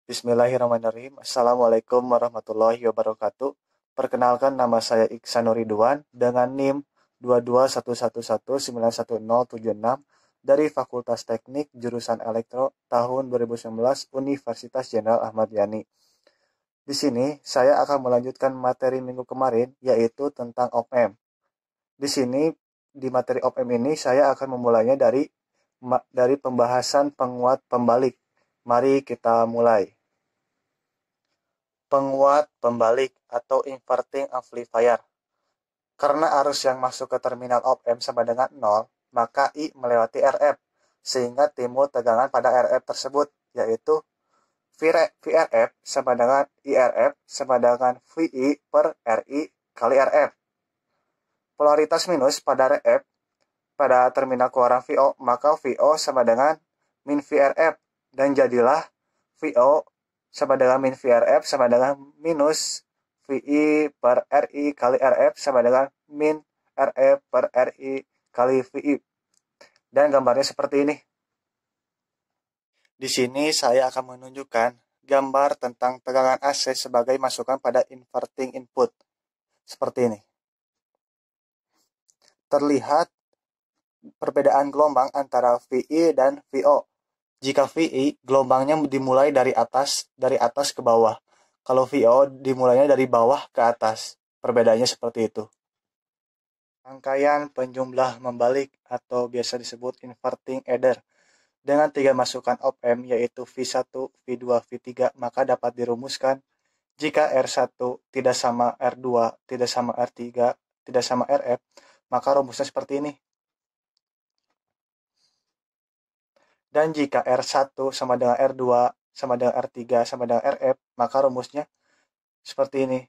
Bismillahirrahmanirrahim. Assalamualaikum warahmatullahi wabarakatuh. Perkenalkan, nama saya Iksan Nuriduan dengan NIM 22111911076 dari Fakultas Teknik Jurusan Elektro tahun 2019 Universitas Jenderal Ahmad Yani. Di sini saya akan melanjutkan materi minggu kemarin, yaitu tentang op-amp. Di sini di materi op-amp ini saya akan memulainya dari pembahasan penguat pembalik. Mari kita mulai. Penguat pembalik atau inverting amplifier. Karena arus yang masuk ke terminal op-amp sama dengan 0, maka I melewati RF, sehingga timbul tegangan pada RF tersebut, yaitu VRF sama dengan IRF sama dengan VI per RI kali RF. Polaritas minus pada RF pada terminal keluaran VO, maka VO sama dengan min VRF, dan jadilah VO sama dengan min VRF sama dengan minus VI per RI kali RF sama dengan min RF per RI kali VI. Dan gambarnya seperti ini. Di sini saya akan menunjukkan gambar tentang tegangan AC sebagai masukan pada inverting input. Seperti ini. Terlihat perbedaan gelombang antara VI dan VO. Jika VI, gelombangnya dimulai dari atas ke bawah. Kalau VO, dimulainya dari bawah ke atas. Perbedaannya seperti itu. Rangkaian penjumlah membalik atau biasa disebut inverting adder. Dengan 3 masukan op-amp yaitu V1, V2, V3, maka dapat dirumuskan jika R1 tidak sama R2, tidak sama R3, tidak sama RF, maka rumusnya seperti ini. Dan jika R1 sama dengan R2, sama dengan R3, sama dengan RF, maka rumusnya seperti ini.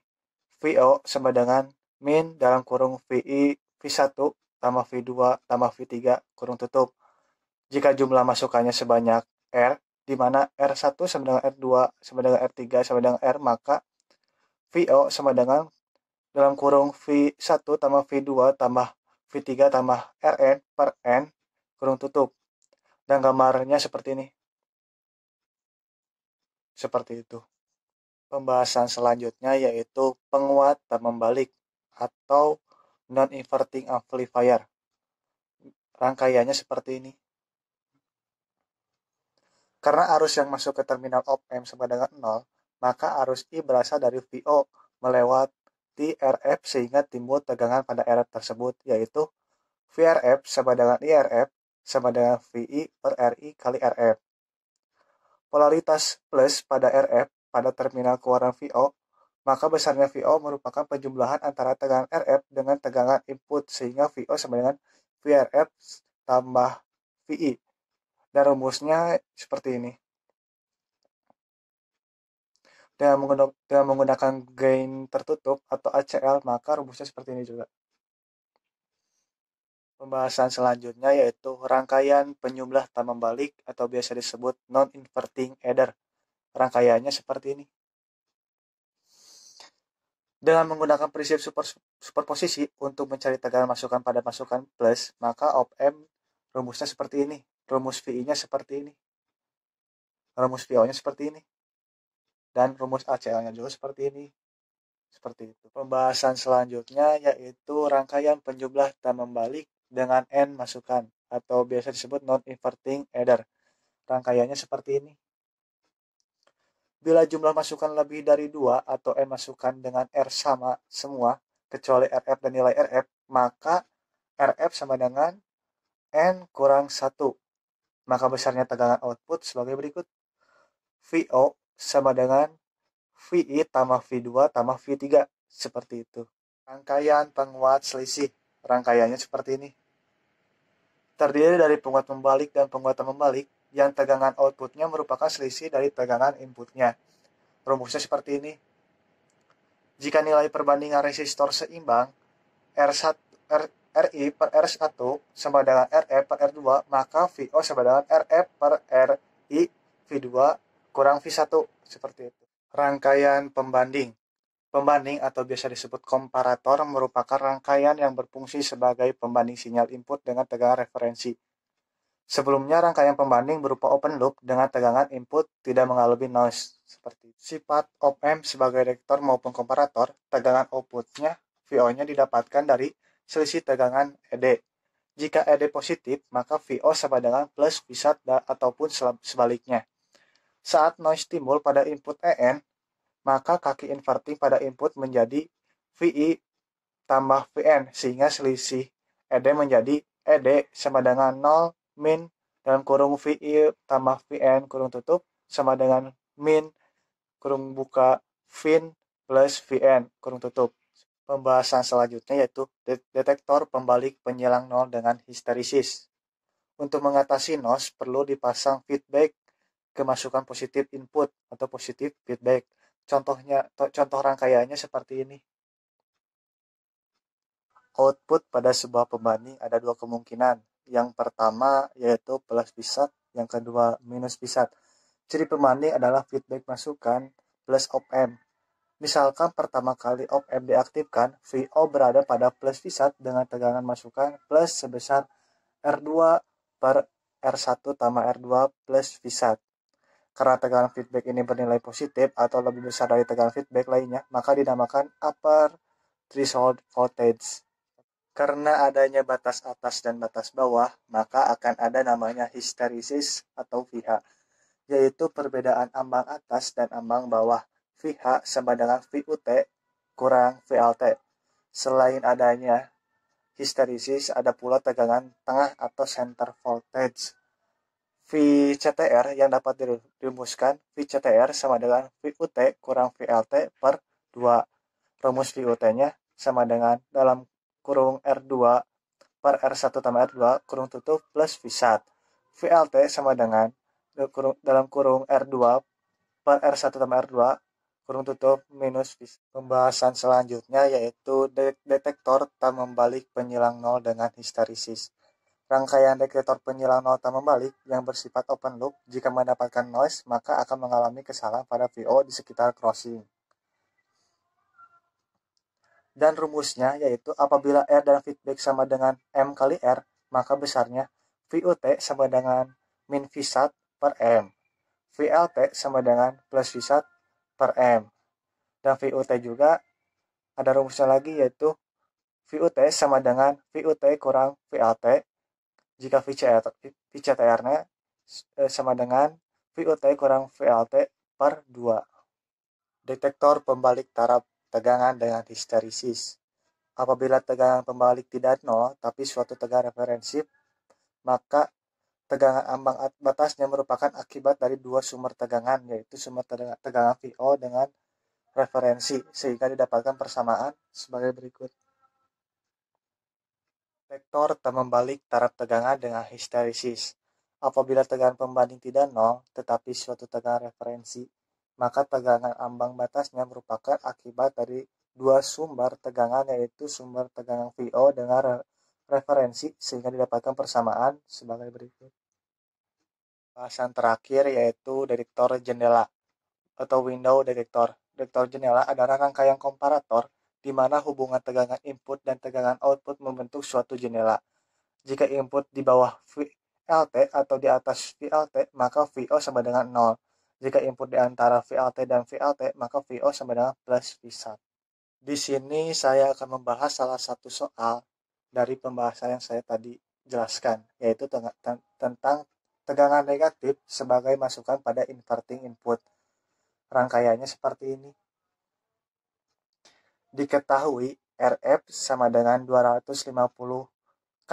VO sama dengan min dalam kurung VI V1 tambah V2 tambah V3 kurung tutup. Jika jumlah masukannya sebanyak R, di mana R1 sama dengan R2 sama dengan R3 sama dengan R, maka VO sama dengan dalam kurung V1 tambah V2 tambah V3 tambah Rn per N kurung tutup. Dan gambarnya seperti ini. Seperti itu. Pembahasan selanjutnya yaitu penguat dan membalik atau non-inverting amplifier. Rangkaiannya seperti ini. Karena arus yang masuk ke terminal op-amp sama dengan 0, maka arus I berasal dari VO melewati RF sehingga timbul tegangan pada RF tersebut, yaitu VRF sama dengan IRF sama dengan VI per RI kali RF. Polaritas plus pada RF pada terminal keluaran VO, maka besarnya VO merupakan penjumlahan antara tegangan RF dengan tegangan input, sehingga VO sama dengan VRF tambah VI. Dan rumusnya seperti ini. Dengan menggunakan gain tertutup atau ACL, maka rumusnya seperti ini juga. Pembahasan selanjutnya yaitu rangkaian penjumlah tak membalik atau biasa disebut non-inverting adder. Rangkaiannya seperti ini. Dengan menggunakan prinsip superposisi untuk mencari tegangan masukan pada masukan plus, maka op-amp rumusnya seperti ini. Rumus VI-nya seperti ini. Rumus VO-nya seperti ini. Dan rumus ACL-nya juga seperti ini. Seperti itu. Pembahasan selanjutnya yaitu rangkaian penjumlah tak membalik dengan N masukan atau biasa disebut non-inverting adder. Rangkaiannya seperti ini. Bila jumlah masukan lebih dari 2 atau N masukan dengan R sama semua, kecuali RF dan nilai RF, maka RF sama dengan N kurang 1. Maka besarnya tegangan output sebagai berikut. VO sama dengan VI tambah V2 tambah V3. Seperti itu. Rangkaian penguat selisih. Rangkaiannya seperti ini. Terdiri dari penguat membalik dan penguatan membalik yang tegangan outputnya merupakan selisih dari tegangan inputnya. Rumusnya seperti ini. Jika nilai perbandingan resistor seimbang, RI per R1 sama dengan RF per R2, maka VO sama dengan RF per RI V2 kurang V1. Seperti itu. Rangkaian pembanding. Pembanding atau biasa disebut komparator merupakan rangkaian yang berfungsi sebagai pembanding sinyal input dengan tegangan referensi. Sebelumnya, rangkaian pembanding berupa open loop dengan tegangan input tidak mengalami noise. Seperti sifat op-amp sebagai detektor maupun komparator, tegangan outputnya VO-nya didapatkan dari selisih tegangan ED. Jika ED positif, maka VO sama dengan plus Vsat ataupun sebaliknya. Saat noise timbul pada input EN, maka kaki inverting pada input menjadi VI tambah Vn, sehingga selisih ED menjadi ED sama dengan 0 min dalam kurung VI tambah Vn kurung tutup sama dengan min kurung buka Vin plus Vn kurung tutup. Pembahasan selanjutnya yaitu detektor pembalik penyilang nol dengan histerisis. Untuk mengatasi noise perlu dipasang feedback kemasukan positif input atau positif feedback. Contoh rangkaiannya seperti ini. Output pada sebuah pembanding ada dua kemungkinan. Yang pertama yaitu plus Vsat, yang kedua minus Vsat. Ciri pembanding adalah feedback masukan plus op-amp. Misalkan pertama kali op-amp diaktifkan, VO berada pada plus Vsat dengan tegangan masukan plus sebesar R2 per R1 tambah R2 plus Vsat. Karena tegangan feedback ini bernilai positif atau lebih besar dari tegangan feedback lainnya, maka dinamakan upper threshold voltage. Karena adanya batas atas dan batas bawah, maka akan ada namanya histerisis atau VH, yaitu perbedaan ambang atas dan ambang bawah. VH sama dengan VUT kurang VLT. Selain adanya histerisis, ada pula tegangan tengah atau center voltage. VCTR yang dapat dirumuskan, VCTR sama dengan VUT kurang VLT per 2. Rumus VUT-nya sama dengan dalam kurung R2 per R1 tambah R2 kurung tutup plus Vsat. VLT sama dengan dalam kurung R2 per R1 tambah R2 kurung tutup minus Vsat. Pembahasan selanjutnya yaitu detektor tak membalik penyilang nol dengan histerisis. Rangkaian detektor penyilang nol tak membalik yang bersifat open loop jika mendapatkan noise maka akan mengalami kesalahan pada VO di sekitar crossing. Dan rumusnya yaitu apabila R dan feedback sama dengan M kali R, maka besarnya VUT sama dengan min Vsat per M. VLT sama dengan plus Vsat per M. Dan VUT juga ada rumusnya lagi yaitu VUT sama dengan VUT kurang VLT jika VCTR-nya sama dengan VUT kurang VLT per 2. Detektor pembalik taraf tegangan dengan histerisis. Apabila tegangan pembalik tidak nol, tapi suatu tegangan referensi, maka tegangan ambang batasnya merupakan akibat dari dua sumber tegangan, yaitu sumber tegangan VO dengan referensi, sehingga didapatkan persamaan sebagai berikut. Detektor tak membalik taraf tegangan dengan histerisis. Apabila tegangan pembanding tidak nol, tetapi suatu tegangan referensi, maka tegangan ambang batasnya merupakan akibat dari dua sumber tegangan, yaitu sumber tegangan VO dengan referensi, sehingga didapatkan persamaan sebagai berikut. Bahasan terakhir yaitu detektor jendela atau window detektor. Detektor jendela adalah rangkaian komparator di mana hubungan tegangan input dan tegangan output membentuk suatu jendela. Jika input di bawah VLT atau di atas VLT, maka VO sama dengan 0. Jika input di antara VLT dan VLT, maka VO sama dengan plus Vsat. Di sini saya akan membahas salah satu soal dari pembahasan yang saya tadi jelaskan, yaitu tentang tegangan negatif sebagai masukan pada inverting input. Rangkaiannya seperti ini. Diketahui RF sama dengan 250K,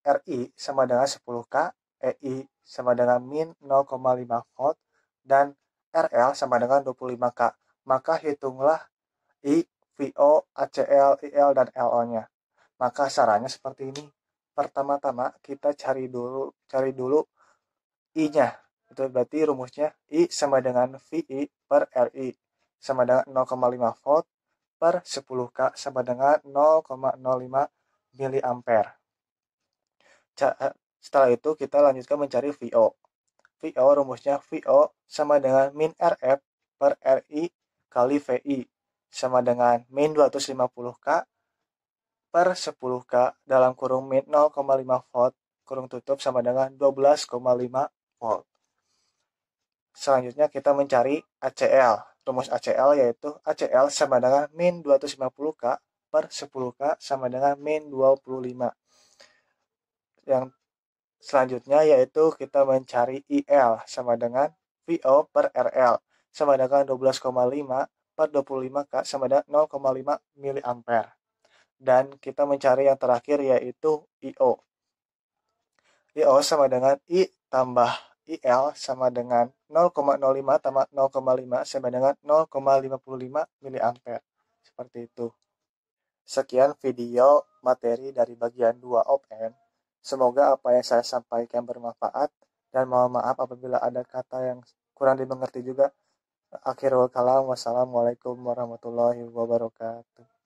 RI sama dengan 10K, EI sama dengan min 0,5 volt, dan RL sama dengan 25K. Maka hitunglah I, VO, ACL, IL, dan LO-nya. Maka caranya seperti ini. Pertama-tama kita cari dulu I-nya. Itu berarti rumusnya I sama dengan VI per RI sama dengan 0,5 volt per 10K sama dengan 0,05 miliampere. Setelah itu kita lanjutkan mencari VO. VO rumusnya VO sama dengan min RF per RI kali VI sama dengan min 250K per 10K dalam kurung min 0,5 volt kurung tutup sama dengan 12,5 volt. Selanjutnya kita mencari ACL. Rumus ACL yaitu ACL sama dengan min 250K per 10K sama dengan min 25. Yang selanjutnya yaitu kita mencari IL sama dengan VO per RL sama dengan 12,5 per 25K sama dengan 0,5 mA. Dan kita mencari yang terakhir yaitu IO. IO sama dengan I tambah IL sama dengan 0,05 tambah 0,5 sama dengan 0,55 mA. Seperti itu. Sekian video materi dari bagian 2 OPM. Semoga apa yang saya sampaikan bermanfaat dan mohon maaf apabila ada kata yang kurang dimengerti juga. Akhirul kalam, wassalamualaikum warahmatullahi wabarakatuh.